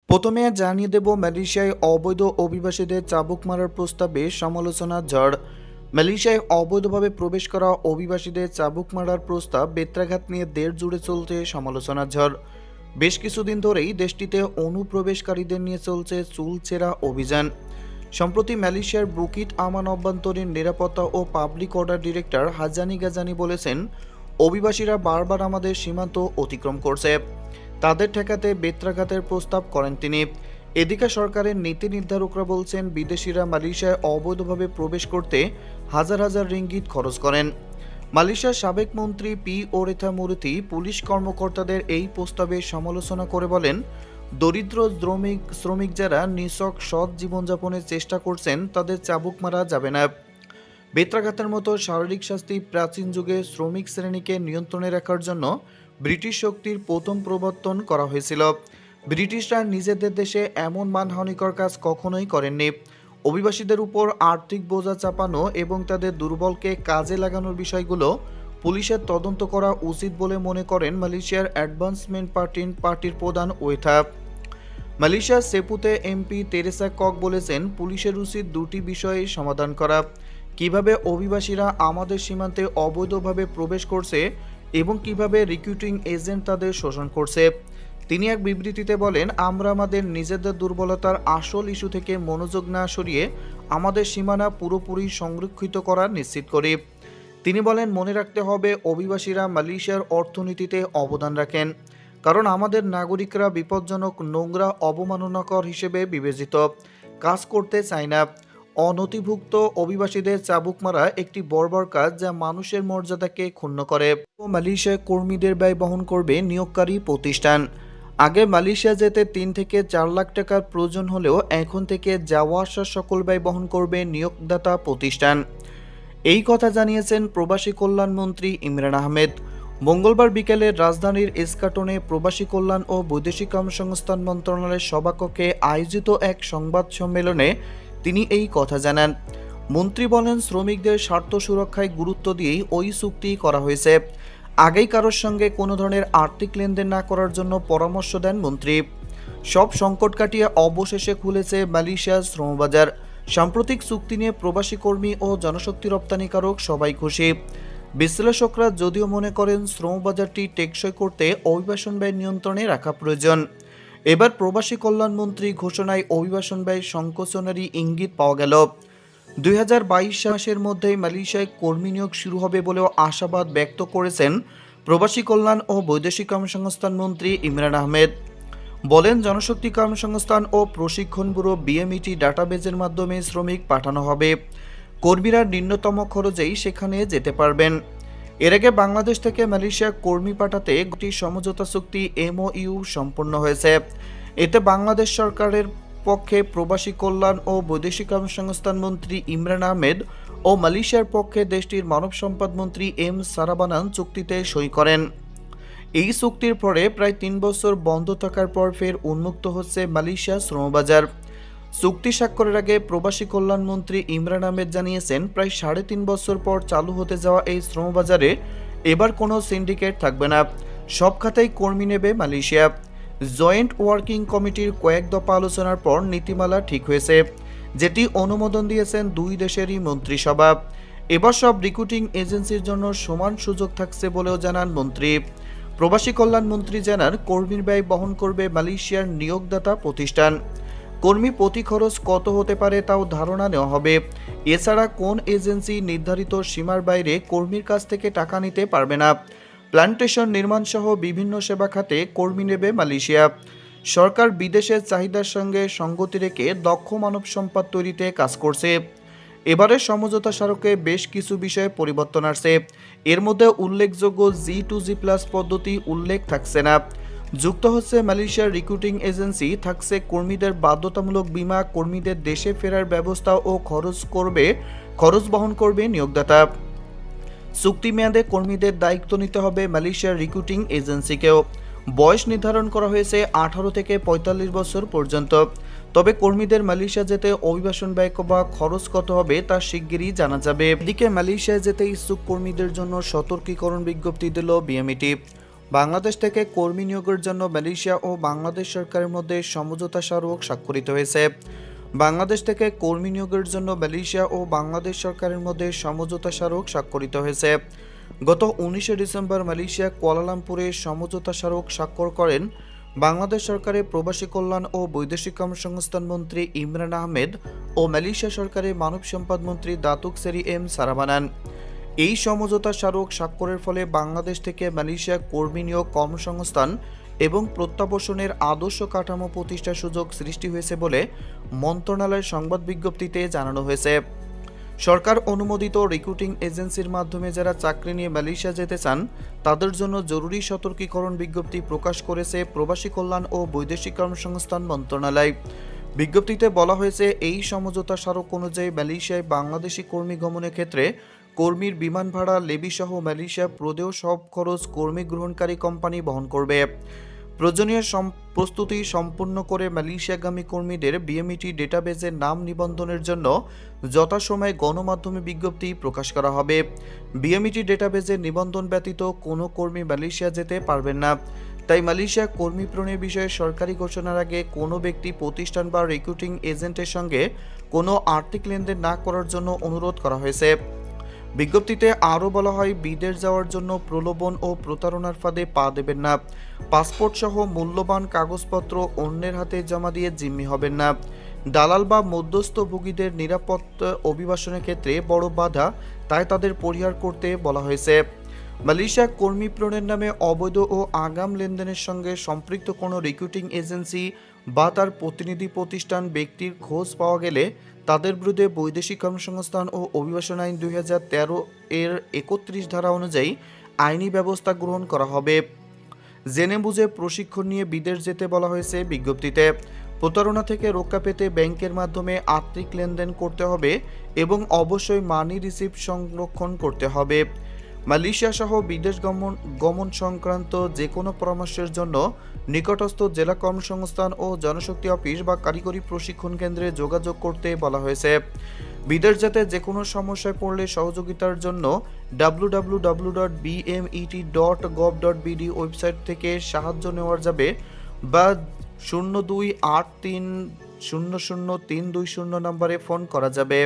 প্রথমে জানিয়ে দেব, মালয়েশিয়ায় অবৈধ অভিবাসীদের চাবুক মারার প্রস্তাবে সমালোচনার ঝড়। মালয়েশিয়ায় অবৈধভাবে প্রবেশ করা অভিবাসীদের চাবুক মারার প্রস্তাব বেত্রাঘাত নিয়ে দেশ জুড়ে চলছে সমালোচনার ঝড়। বেশ কিছুদিন ধরেই দেশটিতে অনুপ্রবেশকারীদের নিয়ে চলছে চুলচেরা অভিযান। সম্প্রতি মালয়েশিয়ার বুকিট আমান অভ্যন্তরীণ নিরাপত্তা ও পাবলিক অর্ডার ডিরেক্টর হাজানি গাজানি বলেছেন, অভিবাসীরা বারবার আমাদের সীমান্ত অতিক্রম করছে, তাদের ঠেকাতে বেত্রাঘাতের প্রস্তাব করেন তিনি। এদিকে সরকারের নীতি নির্ধারকরা বলছেন, বিদেশিরা মালয়েশিয়ায় অবৈধভাবে প্রবেশ করতে হাজার হাজার রিঙ্গিত খরচ করেন। মালয়েশিয়ার সাবেক মন্ত্রী পি ওরেথা মুরুথি পুলিশ কর্মকর্তাদের এই প্রস্তাবে সমালোচনা করে বলেন, দরিদ্র শ্রমিক যারা নিছক সৎ জীবনযাপনের চেষ্টা করছেন তাদের চাবুক মারা যাবে না। বেত্রাঘাতের মতো শারীরিক শাস্তি প্রাচীন যুগে শ্রমিক শ্রেণীকে নিয়ন্ত্রণে রাখার জন্য ব্রিটিশ শক্তির প্রথম প্রবর্তন করা হয়েছিল। ব্রিটিশরা নিজেদের দেশে এমন মানহানিকর কাজ কখনোই করেননি। অভিবাসীদের উপর আর্থিক বোঝা চাপানো এবং তাদের দুর্বলকে কাজে লাগানোর বিষয়গুলো পুলিশের তদন্ত করা উচিত বলে মনে করেন মালয়েশিয়ার অ্যাডভান্সমেন্ট পার্টির প্রধান ওয়েথা। মালয়েশিয়ার সেপুতে এমপি তেরেসা কক বলেছেন, পুলিশের উচিত দুটি বিষয়ে সমাধান করা: কিভাবে অভিবাসীরা আমাদের সীমান্তে অবৈধভাবে প্রবেশ করছে এবং কিভাবে রিক্রুটিং এজেন্ট তাদের শোষণ করছে। তিনি এক বিবৃতিতে বলেন, আমরা আমাদের নিজেদের দুর্বলতার আসল ইস্যু থেকে মনোযোগ না সরিয়ে আমাদের সীমানা পুরোপুরি সংরক্ষিত করা নিশ্চিত করি। তিনি বলেন, মনে রাখতে হবে, অভিবাসীরা মালয়েশিয়ার অর্থনীতিতে অবদান রাখেন, কারণ আমাদের নাগরিকরা বিপজ্জনক, নোংরা, অবমাননাকর হিসেবে বিবেচিত কাজ করতে চায় না। অনথিভুক্ত অভিবাসীদের চাবুক মারা একটি বর্বর কাজ যা মানুষের মর্যাদাকে ক্ষুণ্ণ করে। মালয়েশিয়ায় কর্মীদের ব্যয় বহন করবে নিয়োগকারী প্রতিষ্ঠান। আগে মালয়েশিয়া যেতে 3 থেকে 4 লাখ টাকার প্রয়োজন হলেও এখন থেকে যাওয়া আসার সকল ব্যয় বহন করবে নিয়োগদাতা প্রতিষ্ঠান। এই কথা জানিয়েছেন প্রবাসী কল্যাণ মন্ত্রী ইমরান আহমেদ। মঙ্গলবার বিকেলে রাজধানীর এসকাটনে প্রবাসী কল্যাণ ও বৈদেশিক কর্মসংস্থান মন্ত্রণালয়ের সভাকক্ষে আয়োজিত এক সংবাদ সম্মেলনে তিনি এই কথা জানান। মন্ত্রী বলেন, শ্রমিকদের স্বার্থ সুরক্ষায় গুরুত্ব দিয়েই ওই চুক্তি করা হয়েছে। আগেই কারোর সঙ্গে কোনো ধরনের আর্থিক লেনদেন না করার জন্য পরামর্শ দেন মন্ত্রী। সব সংকট কাটিয়ে অবশেষে খুলেছে মালয়েশিয়ার শ্রমবাজার। সাম্প্রতিক চুক্তি নিয়ে প্রবাসী কর্মী ও জনশক্তি রপ্তানিকারক সবাই খুশি। বিশ্লেষকরা যদিও মনে করেন, শ্রমবাজারটি টেকসই করতে অভিবাসন ব্যয় নিয়ন্ত্রণে রাখা প্রয়োজন। এবার প্রবাসী কল্যাণ মন্ত্রী ঘোষণায় অভিবাসন ব্যয় সংকোচনেরই ইঙ্গিত পাওয়া গেল। 2022 মাসের মধ্যেই মালয়েশিয়ায় কর্মী নিয়োগ শুরু হবে বলেও আশাবাদ ব্যক্ত করেছেন প্রবাসী কল্যাণ ও বৈদেশিক কর্মসংস্থান মন্ত্রী ইমরান আহমেদ। বলেন, জনশক্তি কর্মসংস্থান ও প্রশিক্ষণ ব্যুরো বিএমইটি ডাটাবেজের মাধ্যমে শ্রমিক পাঠানো হবে। কর্মীরা নিম্নতম খরচেই সেখানে যেতে পারবেন। এর আগে বাংলাদেশ থেকে মালয়েশিয়া কর্মী পাঠাতে একটি সমঝোতা চুক্তি এমওইউ সম্পন্ন হয়েছে। এতে বাংলাদেশ সরকারের পক্ষে প্রবাসী কল্যাণ ও বৈদেশিক কর্মসংস্থান মন্ত্রী ইমরান আহমেদ ও মালয়েশিয়ার পক্ষে দেশটির মানব সম্পদ মন্ত্রী এম সারাবানান চুক্তিতে সই করেন। এই চুক্তির পরে প্রায় 3 বছর বন্ধ থাকার পর ফের উন্মুক্ত হচ্ছে মালয়েশিয়ার শ্রমবাজার। চুক্তি স্বাক্ষরের আগে প্রবাসী কল্যাণ মন্ত্রী ইমরান আহমেদ জানিয়েছেন, প্রায় 3.5 বছর পর চালু হতে যাওয়া এই শ্রমবাজারে এবার কোনো সিন্ডিকেট থাকবে না। সব খাতেই কর্মী নেবে মালয়েশিয়া। জয়েন্ট ওয়ার্কিং কমিটির কয়েক দফা আলোচনার পর নীতিমালা ঠিক হয়েছে, যেটি অনুমোদন দিয়েছেন দুই দেশেরই মন্ত্রিসভা। এবার সব রিক্রুটিং এজেন্সির জন্য সমান সুযোগ থাকছে বলেও জানান মন্ত্রী। প্রবাসী কল্যাণ মন্ত্রী জানান, কর্মীর ব্যয় বহন করবে মালয়েশিয়ার নিয়োগদাতা প্রতিষ্ঠান। কর্মী প্রতি খরচ কত হতে পারে তাও ধারণা নেওয়া হবে। এছাড়া কোন এজেন্সি নির্ধারিত সীমার বাইরে কর্মীর কাছ থেকে টাকা নিতে পারবে না। প্ল্যান্টেশন নির্মাণ সহ বিভিন্ন সেবা খাতে কর্মী নেবে মালয়েশিয়া। সরকার বিদেশের চাহিদার সঙ্গে সঙ্গতি রেখে দক্ষ মানব সম্পদ তৈরিতে কাজ করছে। এবারের সমঝোতা স্মারকে বেশ কিছু বিষয়ে পরিবর্তন আসছে। এর মধ্যে উল্লেখযোগ্য G2G+ পদ্ধতি উল্লেখ থাকছে না। যুক্ত হচ্ছে মালয়েশিয়ার রিক্রুটিং এজেন্সি, থাকছে কর্মীদের বাধ্যতামূলক বীমা, কর্মীদের দেশে ফেরার ব্যবস্থা ও খরচ বহন করবে নিয়োগদাতা। চুক্তি মেয়াদে কর্মীদের দায়িত্ব নিতে হবে মালয়েশিয়ার রিক্রুটিং এজেন্সিকেও। বয়স নির্ধারণ করা হয়েছে 18 থেকে 45 বছর পর্যন্ত। তবে কর্মীদের মালয়েশিয়া যেতে অভিবাসন ব্যয় বা খরচ কত হবে তা শিগগিরই জানা যাবে। এদিকে মালয়েশিয়ায় যেতে ইচ্ছুক কর্মীদের জন্য সতর্কীকরণ বিজ্ঞপ্তি দিল বিএমইটি। বাংলাদেশ থেকে কর্মী নিয়োগের জন্য মালয়েশিয়া ও বাংলাদেশ সরকারের মধ্যে সমঝোতা স্মারক স্বাক্ষরিত হয়েছে। বাংলাদেশ থেকে কর্মী নিয়োগের জন্য মালয়েশিয়া ও বাংলাদেশ সরকারের মধ্যে সমঝোতা স্মারক স্বাক্ষরিত হয়েছে। গত 19শে ডিসেম্বর মালয়েশিয়া কুয়ালালামপুরে সমঝোতা স্মারক স্বাক্ষর করেন বাংলাদেশ সরকারের প্রবাসী কল্যাণ ও বৈদেশিক কর্মসংস্থান মন্ত্রী ইমরান আহমেদ ও মালয়েশিয়া সরকারের মানব সম্পদ মন্ত্রী দাতুক সেরি এম সারাবানান। এই সমঝোতা স্মারক স্বাক্ষরের ফলে বাংলাদেশ থেকে মালয়েশিয়া কর্মী নিয়োগ, কর্মসংস্থান এবং প্রত্যাবাসনের আদর্শ কাঠামো প্রতিষ্ঠার সুযোগ সৃষ্টি হয়েছে বলে মন্ত্রণালয়ের সংবাদ বিজ্ঞপ্তিতে জানানো হয়েছে। সরকার অনুমোদিত রিক্রুটিং এজেন্সির মাধ্যমে যারা চাকরি নিয়ে মালয়েশিয়া যেতে চান তাদের জন্য জরুরি সতর্কীকরণ বিজ্ঞপ্তি প্রকাশ করেছে প্রবাসী কল্যাণ ও বৈদেশিক কর্মসংস্থান মন্ত্রণালয়। বিজ্ঞপ্তিতে বলা হয়েছে, এই সমঝোতা স্মারক অনুযায়ী মালয়েশিয়ায় বাংলাদেশি কর্মী গমনের ক্ষেত্রে কর্মীর বিমান ভাড়া, লেবি সহ মালয়েশিয়া প্রদেয় সব খরচ কর্মী গ্রহণকারী কোম্পানি বহন করবে। প্রয়োজনীয় প্রস্তুতি সম্পূর্ণ করে মালয়েশিয়াগামী কর্মীদের বিএমইটি ডেটাবেজে নাম নিবন্ধনের জন্য যথাসময়ে গণমাধ্যমে বিজ্ঞপ্তি প্রকাশ করা হবে। বিএমইটি ডেটাবেজে নিবন্ধন ব্যতীত কোনো কর্মী মালয়েশিয়া যেতে পারবেন না। তাই মালয়েশিয়া কর্মী প্রেরণের বিষয়ে সরকারি ঘোষণার আগে কোনো ব্যক্তি, প্রতিষ্ঠান বা রিক্রুটিং এজেন্টের সঙ্গে কোনো আর্থিক লেনদেন না করার জন্য অনুরোধ করা হয়েছে। বিজ্ঞপ্তিতে আরও বলা হয়, বিদেশ যাওয়ার জন্য প্রলোভন ও প্রতারণার ফাঁদে পা দেবেন না। পাসপোর্ট সহ মূল্যবান কাগজপত্র অন্যের হাতে জমা দিয়ে জিম্মি হবেন না। দালাল বা মধ্যস্থভোগীদের নিরাপদ অভিবাসনের ক্ষেত্রে বড় বাধা, তাই তাদের পরিহার করতে বলা হয়েছে। মালয়েশিয়া কর্মী প্রেরণের নামে অবৈধ ও আগাম লেনদেনের সঙ্গে সম্পৃক্ত কোনো রিক্রুটিং এজেন্সি বা তার প্রতিনিধি প্রতিষ্ঠান ব্যক্তির খোঁজ পাওয়া গেলে তাদের বিরুদ্ধে বৈদেশিক কর্মসংস্থান ও অভিবাসন আইন 2013 এর 31 ধারা অনুযায়ী আইনি ব্যবস্থা গ্রহণ করা হবে। জেনে বুঝে প্রশিক্ষণ নিয়ে বিদেশ যেতে বলা হয়েছে বিজ্ঞপ্তিতে। প্রতারণা থেকে রক্ষা পেতে ব্যাংকের মাধ্যমে আর্থিক লেনদেন করতে হবে এবং অবশ্যই মানি রিসিপ্ট সংরক্ষণ করতে হবে। মালয়েশিয়া সহ বিদেশ গমন সংক্রান্ত যে কোনো পরামর্শের জন্য নিকটস্থ জেলা কর্মসংস্থান ও জনশক্তি অফিস বা কারিগরি প্রশিক্ষণ কেন্দ্রে যোগাযোগ করতে বলা হয়েছে। বিদেশ যেতে যে কোনো সমস্যায় পড়লে সহযোগিতার জন্য www.bmet.gov.bd ওয়েবসাইট থেকে সাহায্য নেওয়া যাবে বা 0283003220 নম্বরে ফোন করা যাবে।